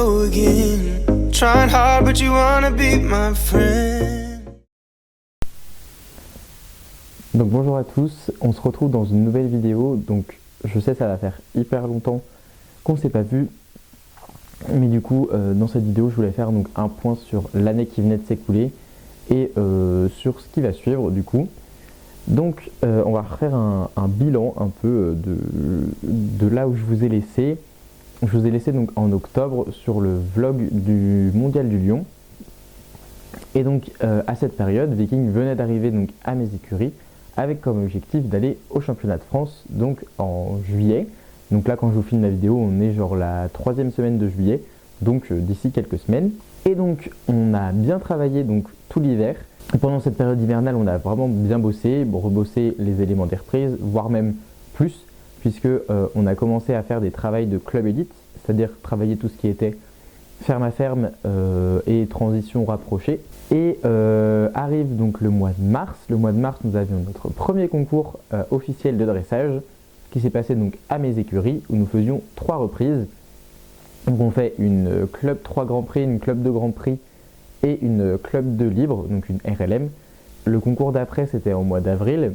go again. Trying hard but you wanna be my friend. Donc bonjour à tous, on se retrouve dans une nouvelle vidéo. Donc je sais ça va faire hyper longtemps qu'on s'est pas vu, mais du coup dans cette vidéo je voulais faire donc un point sur l'année qui venait de s'écouler et sur ce qui va suivre du coup. Donc on va refaire un bilan un peu de là où je vous ai laissé. Je vous ai laissé donc en octobre sur le vlog du Mondial du Lion. Et donc à cette période, Viking venait d'arriver donc à mes écuries avec comme objectif d'aller au championnat de France donc en juillet. Donc là quand je vous filme la vidéo, on est genre la 3e semaine de juillet, donc d'ici quelques semaines. Et donc on a bien travaillé donc tout l'hiver. Pendant cette période hivernale, on a vraiment bien bossé, rebossé les éléments des reprises, voire même plus, puisque on a commencé à faire des travails de club élite, c'est-à-dire travailler tout ce qui était ferme à ferme et transition rapprochée. Et arrive donc le mois de mars. Le mois de mars, nous avions notre premier concours officiel de dressage qui s'est passé donc à mes écuries où nous faisions 3 reprises. Donc on fait une club 3 Grand Prix, une club 2 Grand Prix et une club 2 libre, donc une RLM. Le concours d'après c'était au mois d'avril.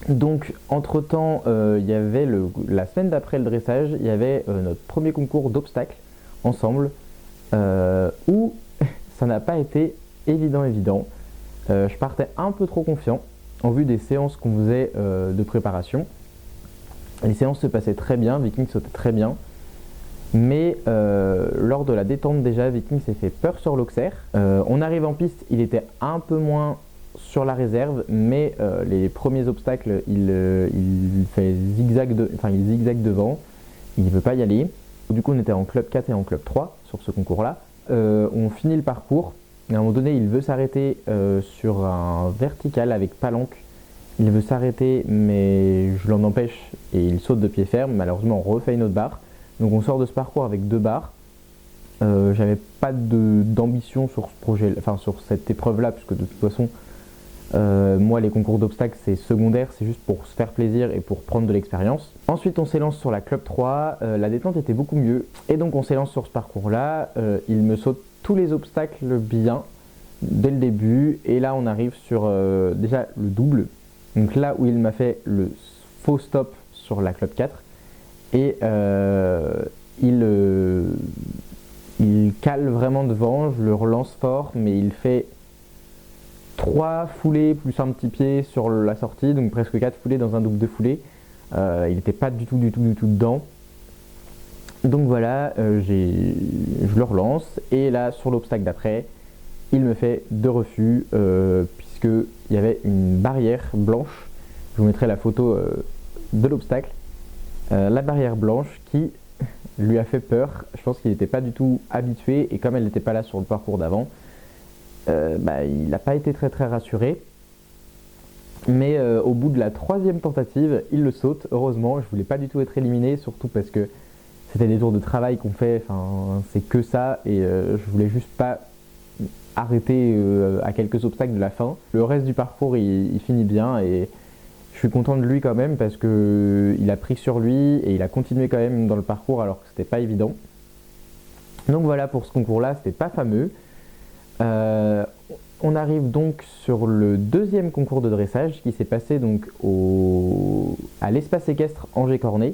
Donc entre temps il y avait la semaine d'après le dressage, il y avait notre premier concours d'obstacles ensemble où ça n'a pas été évident. Je partais un peu trop confiant en vue des séances qu'on faisait de préparation. Les séances se passaient très bien, Viking sautait très bien. Mais lors de la détente déjà, Viking s'est fait peur sur l'Auxerre. On arrive en piste, il était un peu moins sur la réserve, mais les premiers obstacles, il fait zigzag devant, il ne veut pas y aller. Du coup on était en club 4 et en club 3 sur ce concours-là. On finit le parcours, et à un moment donné il veut s'arrêter sur un vertical avec palanque. Il veut s'arrêter mais je l'en empêche et il saute de pied ferme. Malheureusement on refait une autre barre. Donc on sort de ce parcours avec 2 barres. J'avais pas d'ambition sur ce projet, enfin sur cette épreuve là, puisque de toute façon moi les concours d'obstacles c'est secondaire, c'est juste pour se faire plaisir et pour prendre de l'expérience. Ensuite on s'élance sur la club 3, la détente était beaucoup mieux et donc on s'élance sur ce parcours là. Il me saute tous les obstacles bien dès le début et là on arrive sur déjà le double, donc là où il m'a fait le faux stop sur la club 4 et il cale vraiment devant, je le relance fort mais il fait 3 foulées plus un petit pied sur la sortie, donc presque 4 foulées dans un double de foulée. Il n'était pas du tout dedans. Donc voilà, je le relance et là sur l'obstacle d'après, il me fait 2 refus puisqu'il y avait une barrière blanche. Je vous mettrai la photo de l'obstacle. La barrière blanche qui lui a fait peur. Je pense qu'il n'était pas du tout habitué et comme elle n'était pas là sur le parcours d'avant, il n'a pas été très rassuré. Mais au bout de la 3e tentative, il le saute. Heureusement, je voulais pas du tout être éliminé, surtout parce que c'était des tours de travail qu'on fait, enfin c'est que ça et je voulais juste pas arrêter à quelques obstacles de la fin. Le reste du parcours il finit bien et je suis content de lui quand même parce que il a pris sur lui et il a continué quand même dans le parcours alors que c'était pas évident. Donc voilà pour ce concours là, c'était pas fameux. On arrive donc sur le 2e concours de dressage qui s'est passé donc à l'espace équestre Angers-Cornet.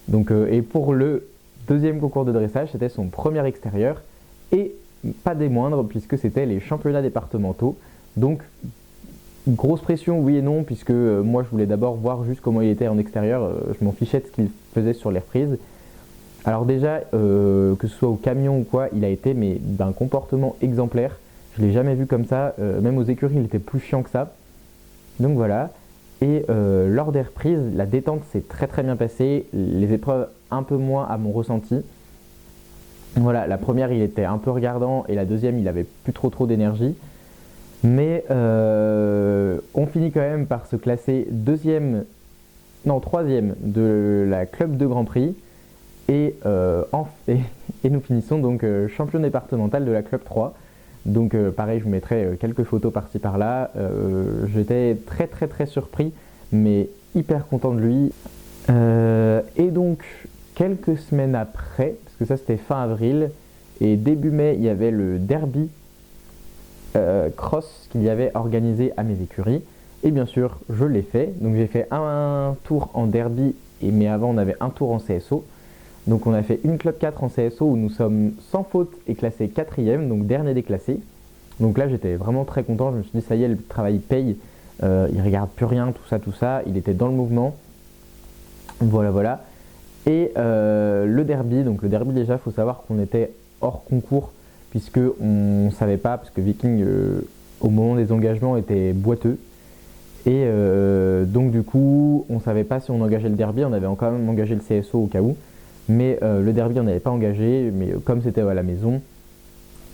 Donc, et pour le 2e concours de dressage, c'était son premier extérieur et pas des moindres puisque c'était les championnats départementaux. Donc grosse pression oui et non puisque moi je voulais d'abord voir juste comment il était en extérieur, je m'en fichais de ce qu'il faisait sur les reprises. Alors déjà que ce soit au camion ou quoi, il a été mais d'un comportement exemplaire. Je l'ai jamais vu comme ça, même aux écuries il était plus chiant que ça. Donc voilà, et lors des reprises, la détente s'est très bien passée, les épreuves un peu moins à mon ressenti. Voilà, la première il était un peu regardant et la deuxième il avait plus trop d'énergie. Mais on finit quand même par se classer 3e de la club 2 Grand Prix et nous finissons donc champion départemental de la club 3. Donc pareil, je vous mettrai quelques photos par-ci par-là. J'étais très surpris, mais hyper content de lui. Et donc quelques semaines après, parce puisque ça c'était fin avril. Et début mai, il y avait le derby cross qu'il y avait organisé à mes écuries. Et bien sûr, je l'ai fait. Donc j'ai fait un tour en derby, mais avant on avait un tour en CSO. Donc on a fait une Club 4 en CSO où nous sommes sans faute et classés 4e, donc dernier des classés. Donc là j'étais vraiment très content, je me suis dit ça y est, le travail paye, il regarde plus rien, tout ça, il était dans le mouvement. Voilà. Et le derby déjà, il faut savoir qu'on était hors concours, puisque on ne savait pas, parce que Viking au moment des engagements était boiteux. Et donc du coup, on ne savait pas si on engageait le derby, on avait quand même engagé le CSO au cas où. Mais le derby, on n'avait pas engagé, mais comme c'était à la maison,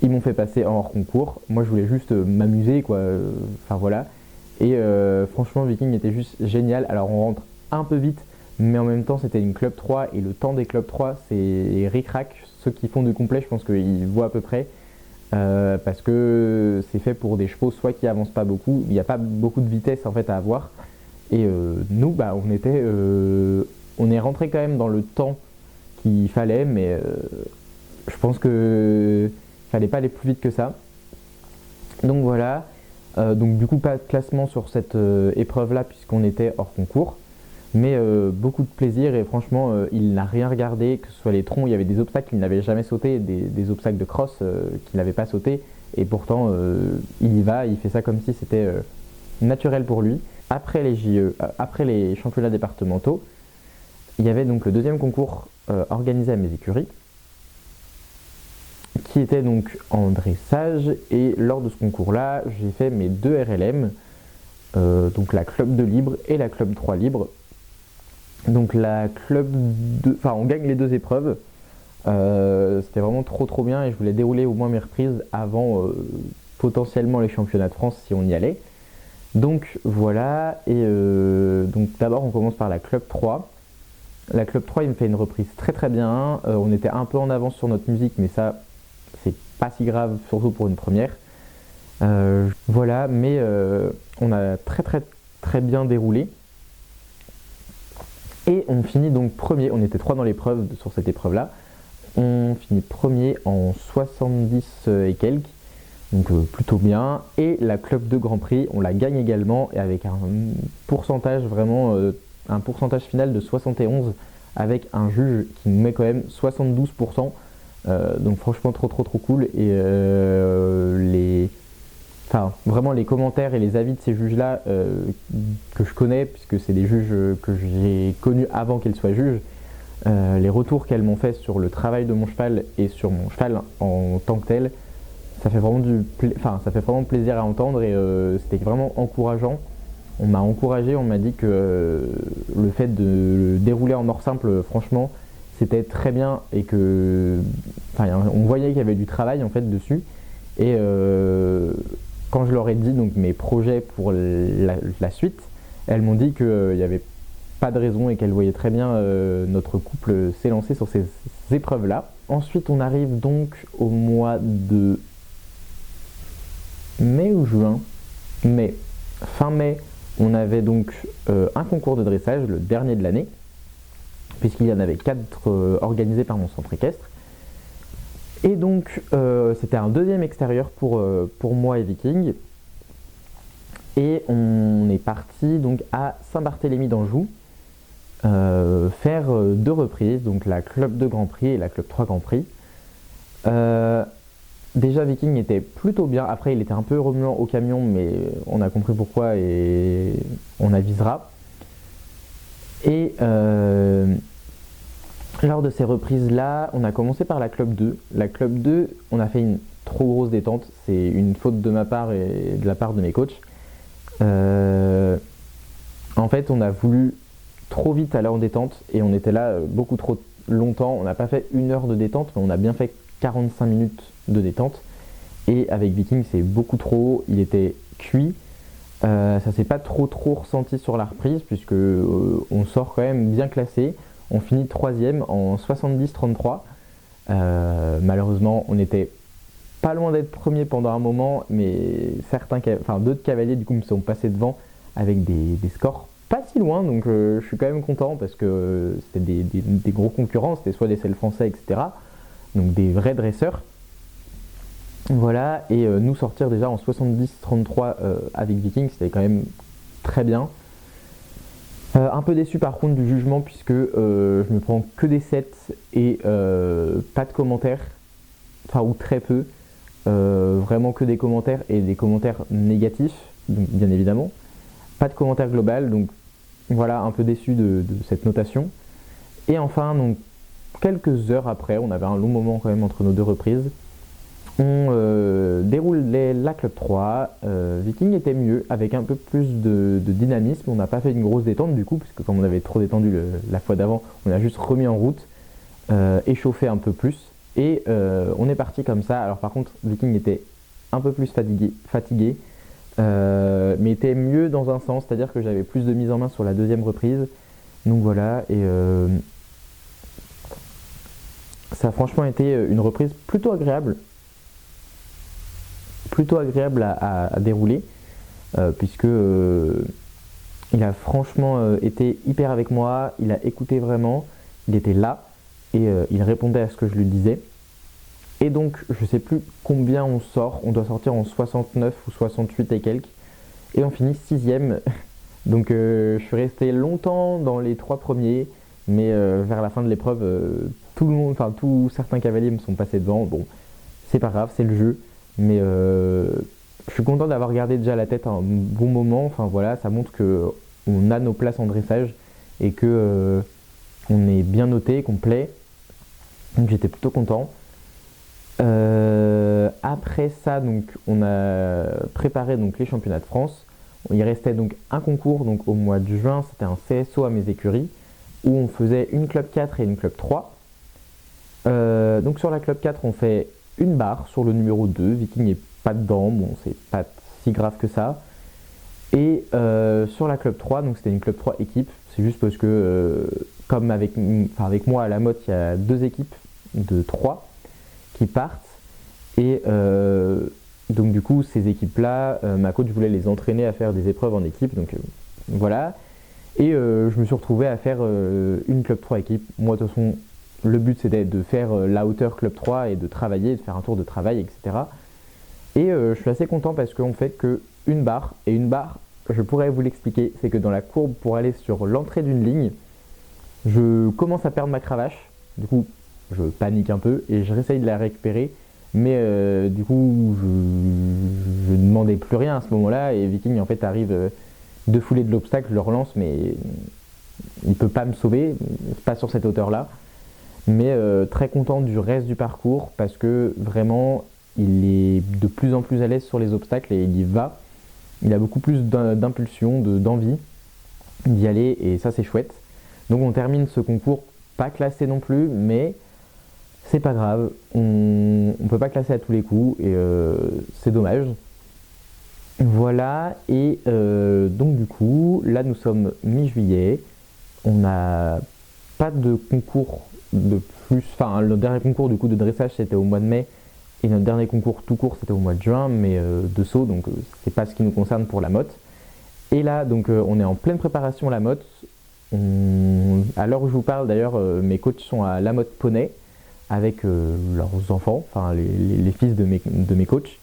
ils m'ont fait passer en hors concours. Moi, je voulais juste m'amuser, quoi. Enfin voilà. Et franchement, Viking était juste génial. Alors, on rentre un peu vite, mais en même temps, c'était une Club 3. Et le temps des Club 3, c'est ric-rac. Ceux qui font du complet, je pense qu'ils voient à peu près. Parce que c'est fait pour des chevaux soit qui avancent pas beaucoup, il n'y a pas beaucoup de vitesse en fait à avoir. Et nous, on est rentré quand même dans le temps qu'il fallait, mais je pense que fallait pas aller plus vite que ça. Donc voilà. Donc du coup pas de classement sur cette épreuve là puisqu'on était hors concours, mais beaucoup de plaisir et franchement il n'a rien regardé, que ce soit les troncs, il y avait des obstacles qu'il n'avait jamais sauté, des obstacles de cross qu'il n'avait pas sauté, et pourtant il y va, il fait ça comme si c'était naturel pour lui. Après les JE, après les championnats départementaux, il y avait donc le deuxième concours organisé à mes écuries, qui était donc en dressage, et lors de ce concours-là, j'ai fait mes 2 RLM, donc la Club 2 libre et la Club 3 libre. Donc la Club 2, on gagne les 2 épreuves, c'était vraiment trop bien et je voulais dérouler au moins mes reprises avant potentiellement les championnats de France si on y allait. Donc voilà, et donc d'abord on commence par la Club 3. La Club 3, il me fait une reprise très bien, on était un peu en avance sur notre musique, mais ça c'est pas si grave, surtout pour une première. Voilà, mais on a très bien déroulé. Et on finit donc premier, on était 3 dans l'épreuve, sur cette épreuve-là. On finit premier en 70 et quelques, donc plutôt bien. Et la Club de Grand Prix, on la gagne également, et avec un pourcentage un pourcentage final de 71, avec un juge qui nous met quand même 72%. Donc franchement trop cool. Et vraiment les commentaires et les avis de ces juges-là que je connais, puisque c'est des juges que j'ai connus avant qu'elles soient juges, les retours qu'elles m'ont fait sur le travail de mon cheval et sur mon cheval en tant que tel, ça fait vraiment plaisir à entendre, et c'était vraiment encourageant. On m'a encouragé, on m'a dit que le fait de dérouler en hors simple, franchement, c'était très bien, et que on voyait qu'il y avait du travail en fait dessus. Et quand je leur ai dit donc mes projets pour la suite, elles m'ont dit qu'il n'y avait pas de raison et qu'elles voyaient très bien notre couple s'élancer sur ces épreuves-là. Ensuite, on arrive donc au mois de mai ou juin. Fin mai, on avait donc un concours de dressage, le dernier de l'année, puisqu'il y en avait 4 organisés par mon centre équestre. Et donc c'était un deuxième extérieur pour moi et Viking. Et on est parti donc à Saint-Barthélemy d'Anjou faire 2 reprises, donc la Club 2 Grand Prix et la Club 3 Grand Prix. Déjà Viking était plutôt bien, après il était un peu remuant au camion, mais on a compris pourquoi et on avisera. Et lors de ces reprises-là, on a commencé par la Club 2. La Club 2, on a fait une trop grosse détente. C'est une faute de ma part et de la part de mes coachs. En fait, on a voulu trop vite aller en détente et on était là beaucoup trop longtemps. On n'a pas fait 1 heure de détente, mais on a bien fait 45 minutes de détente. Et avec Viking, c'est beaucoup trop haut. Il était cuit. Ça s'est pas trop ressenti sur la reprise, puisque on sort quand même bien classé. On finit 3e en 70-33. Malheureusement, on était pas loin d'être premier pendant un moment, mais d'autres cavaliers du coup me sont passés devant avec des scores pas si loin, donc je suis quand même content parce que c'était des gros concurrents, c'était soit des selles français, etc. donc des vrais dresseurs. Voilà, et nous sortir déjà en 70-33 avec Viking, c'était quand même très bien. Un peu déçu par contre du jugement puisque je me prends que des 7 et pas de commentaires, enfin ou très peu, vraiment que des commentaires et des commentaires négatifs, donc bien évidemment. Pas de commentaire global, donc voilà, un peu déçu de cette notation. Et enfin, donc quelques heures après, on avait un long moment quand même entre nos deux reprises, on déroule la Club 3, Viking était mieux, avec un peu plus de dynamisme, on n'a pas fait une grosse détente du coup, puisque comme on avait trop détendu la fois d'avant, on a juste remis en route, échauffé un peu plus, et on est parti comme ça. Alors par contre, Viking était un peu plus fatigué, mais était mieux dans un sens, c'est-à-dire que j'avais plus de mise en main sur la deuxième reprise, donc voilà, et ça a franchement été une reprise plutôt agréable à dérouler, puisque il a franchement été hyper avec moi, il a écouté vraiment, il était là et il répondait à ce que je lui disais. Et donc je sais plus combien on sort, on doit sortir en 69 ou 68 et quelques, et on finit 6ème. Donc je suis resté longtemps dans les 3 premiers, mais vers la fin de l'épreuve, tout le monde, enfin tous certains cavaliers me sont passés devant. Bon, c'est pas grave, c'est le jeu. Mais je suis content d'avoir gardé déjà la tête un bon moment. Enfin voilà, ça montre que on a nos places en dressage et que on est bien noté, qu'on plaît. Donc j'étais plutôt content. Après ça, donc on a préparé donc les championnats de France. Il restait donc un concours donc au mois de juin, c'était un CSO à mes écuries où on faisait une club 4 et une club 3. Donc sur la club 4, on fait une barre sur le numéro 2, Viking n'est pas dedans, bon c'est pas si grave que ça. Et sur la club 3, donc c'était une club 3 équipe, c'est juste parce que comme avec moi à la motte, il y a 2 équipes de 3 qui partent. Et donc du coup ces équipes là, ma coach voulait les entraîner à faire des épreuves en équipe, donc voilà. Et je me suis retrouvé à faire une club 3 équipe. Moi de toute façon, le but c'était de faire la hauteur club 3 et de travailler, de faire un tour de travail, etc. Et je suis assez content parce qu'on fait que une barre, et une barre, je pourrais vous l'expliquer, c'est que dans la courbe pour aller sur l'entrée d'une ligne, je commence à perdre ma cravache, du coup je panique un peu et je réessaye de la récupérer, mais du coup je ne demandais plus rien à ce moment-là et Viking en fait arrive de fouler de l'obstacle, je le relance mais il peut pas me sauver, pas sur cette hauteur-là. Mais très content du reste du parcours parce que vraiment il est de plus en plus à l'aise sur les obstacles et il y va. Il a beaucoup plus d'impulsion, d'envie d'y aller et ça c'est chouette. Donc on termine ce concours pas classé non plus, mais c'est pas grave, on peut pas classer à tous les coups et c'est dommage. Voilà, et donc du coup là nous sommes mi-juillet, on n'a pas de concours de plus, enfin le dernier concours du coup de dressage c'était au mois de mai et notre dernier concours tout court c'était au mois de juin, mais de saut, donc c'est pas ce qui nous concerne pour la motte. Et là donc on est en pleine préparation à la motte. À l'heure où je vous parle d'ailleurs, mes coachs sont à la motte poney avec leurs enfants, enfin les fils de mes coachs.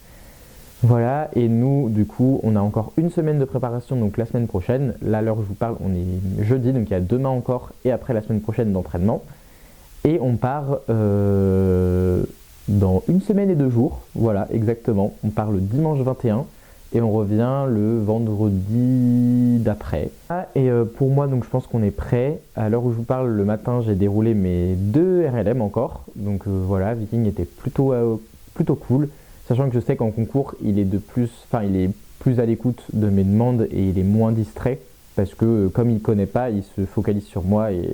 Voilà, et nous du coup on a encore une semaine de préparation, donc la semaine prochaine. Là à l'heure où je vous parle on est jeudi, donc il y a demain encore et après la semaine prochaine d'entraînement. Et on part dans 1 semaine et 2 jours, voilà exactement. On part le dimanche 21 et on revient le vendredi d'après. Et pour moi donc je pense qu'on est prêt. À l'heure où je vous parle le matin j'ai déroulé mes 2 RLM encore. Donc voilà, Viking était plutôt cool. Sachant que je sais qu'en concours il est plus à l'écoute de mes demandes et il est moins distrait. Parce que comme il ne connaît pas, il se focalise sur moi et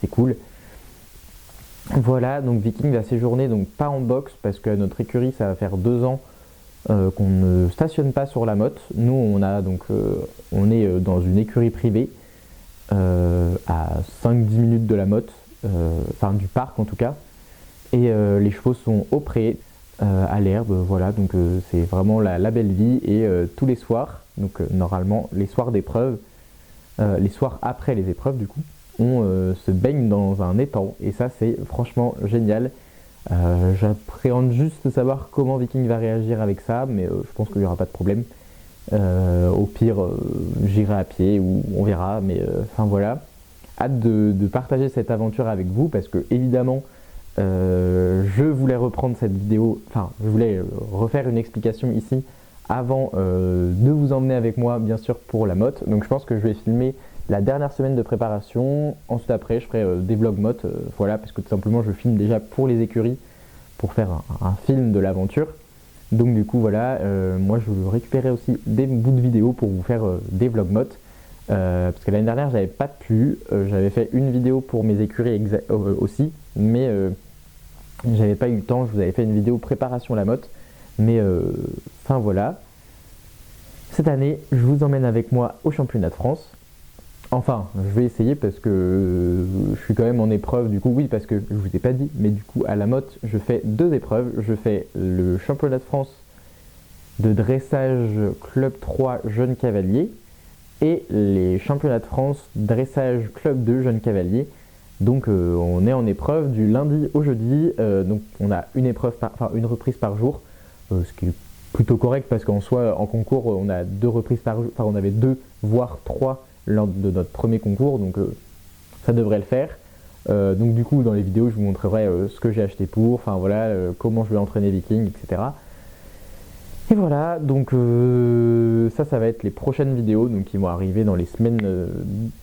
c'est cool. Voilà, donc Viking va séjourner donc pas en box parce qu'à notre écurie ça va faire 2 ans qu'on ne stationne pas sur la motte. Nous on est dans une écurie privée à 5-10 minutes de la motte, enfin du parc en tout cas, et les chevaux sont au pré, à l'herbe, voilà, donc c'est vraiment la belle vie. Et tous les soirs, donc normalement les soirs d'épreuve, les soirs après les épreuves du coup, on se baigne dans un étang et ça c'est franchement génial. J'appréhende juste de savoir comment Viking va réagir avec ça, mais je pense qu'il n'y aura pas de problème. Au pire, j'irai à pied ou on verra, mais enfin voilà. Hâte de partager cette aventure avec vous parce que évidemment, je voulais reprendre cette vidéo, enfin je voulais refaire une explication ici avant de vous emmener avec moi bien sûr pour la motte. Donc je pense que je vais filmer la dernière semaine de préparation, ensuite après je ferai des vlogs motte, voilà, parce que tout simplement je filme déjà pour les écuries pour faire un film de l'aventure. Donc du coup voilà, moi je récupérer aussi des bouts de vidéos pour vous faire des vlogs motte. Parce que l'année dernière j'avais pas pu, j'avais fait une vidéo pour mes écuries aussi, mais j'avais pas eu le temps, je vous avais fait une vidéo préparation la motte, mais enfin voilà. Cette année je vous emmène avec moi au championnat de France. Enfin, je vais essayer parce que je suis quand même en épreuve, du coup oui parce que je vous ai pas dit, mais du coup à la motte je fais 2 épreuves, je fais le championnat de France de dressage club 3 jeunes cavaliers et les championnats de France dressage club 2 jeunes cavaliers. Donc on est en épreuve du lundi au jeudi, donc on a une reprise par jour, ce qui est plutôt correct parce qu'en soi en concours on a 2 reprises par jour, enfin on avait 2 voire 3 lors de notre premier concours, donc ça devrait le faire. Donc du coup dans les vidéos je vous montrerai ce que j'ai acheté pour, enfin voilà, comment je vais entraîner Viking, etc. Et voilà, donc ça va être les prochaines vidéos donc, qui vont arriver dans les semaines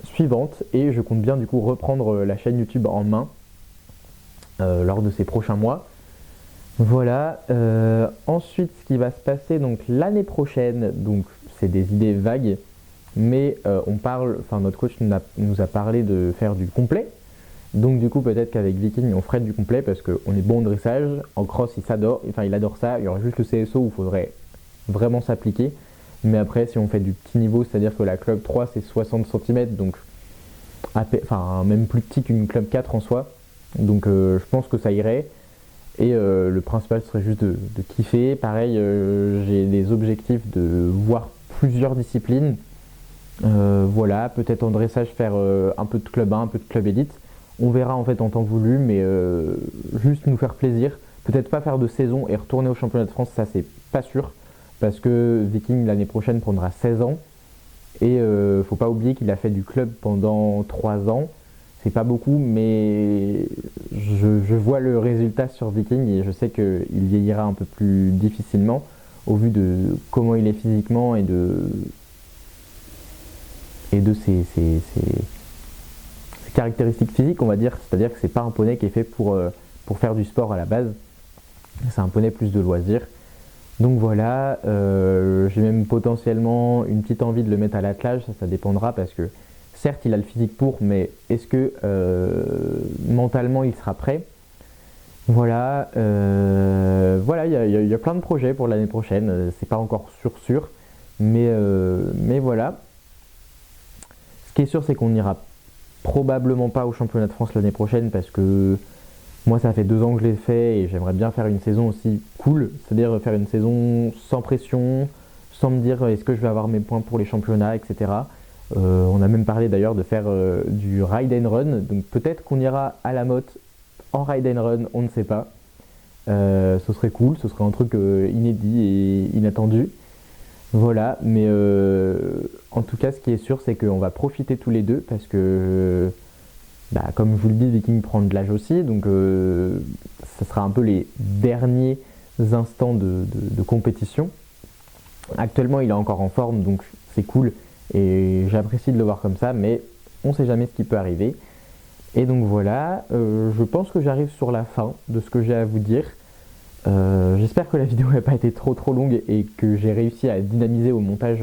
suivantes, et je compte bien du coup reprendre la chaîne YouTube en main lors de ces prochains mois. Voilà, ensuite ce qui va se passer donc l'année prochaine, donc c'est des idées vagues, mais notre coach nous a parlé de faire du complet. Donc du coup peut-être qu'avec Viking on ferait du complet parce qu'on est bon en dressage, en cross il adore ça, il y aura juste le CSO où il faudrait vraiment s'appliquer. Mais après si on fait du petit niveau, c'est-à-dire que la club 3 c'est 60 cm, donc même plus petit qu'une club 4 en soi. Donc je pense que ça irait. Et le principal serait juste de kiffer. Pareil, j'ai des objectifs de voir plusieurs disciplines. Voilà, peut-être en dressage faire un peu de club 1, un peu de club élite. On verra en fait en temps voulu, mais juste nous faire plaisir. Peut-être pas faire de saison et retourner au championnat de France, ça c'est pas sûr. Parce que Viking l'année prochaine prendra 16 ans. Et faut pas oublier qu'il a fait du club pendant 3 ans. C'est pas beaucoup, mais je vois le résultat sur Viking et je sais qu'il vieillira un peu plus difficilement au vu de comment il est physiquement et de ses caractéristiques physiques, on va dire. C'est-à-dire que c'est pas un poney qui est fait pour faire du sport à la base. C'est un poney plus de loisir. Donc voilà, j'ai même potentiellement une petite envie de le mettre à l'attelage, ça dépendra parce que certes il a le physique pour, mais est-ce que mentalement il sera prêt? Voilà, voilà, il y a plein de projets pour l'année prochaine, c'est pas encore sûr, mais voilà. Ce qui est sûr c'est qu'on n'ira probablement pas au championnat de France l'année prochaine parce que moi ça fait 2 ans que je l'ai fait et j'aimerais bien faire une saison aussi cool, c'est-à-dire faire une saison sans pression, sans me dire est-ce que je vais avoir mes points pour les championnats, etc. On a même parlé d'ailleurs de faire du ride and run, donc peut-être qu'on ira à la motte en ride and run, on ne sait pas. Ce serait cool, ce serait un truc inédit et inattendu. Voilà, mais en tout cas ce qui est sûr c'est qu'on va profiter tous les deux parce que comme je vous le dis, Viking prend de l'âge aussi, donc ça sera un peu les derniers instants de compétition. Actuellement il est encore en forme, donc c'est cool et j'apprécie de le voir comme ça, mais on ne sait jamais ce qui peut arriver. Et donc voilà, je pense que j'arrive sur la fin de ce que j'ai à vous dire. J'espère que la vidéo n'a pas été trop longue et que j'ai réussi à dynamiser au montage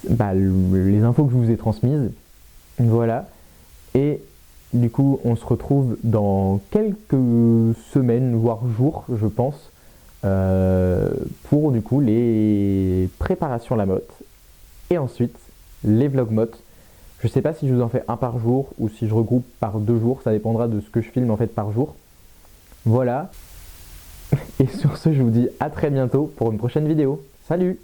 les infos que je vous ai transmises. Voilà. Et du coup, on se retrouve dans quelques semaines, voire jours, je pense, pour du coup les préparations à la motte. Et ensuite, les vlogs motte. Je sais pas si je vous en fais un par jour ou si je regroupe par 2 jours, ça dépendra de ce que je filme en fait par jour. Voilà. Et sur ce, je vous dis à très bientôt pour une prochaine vidéo. Salut!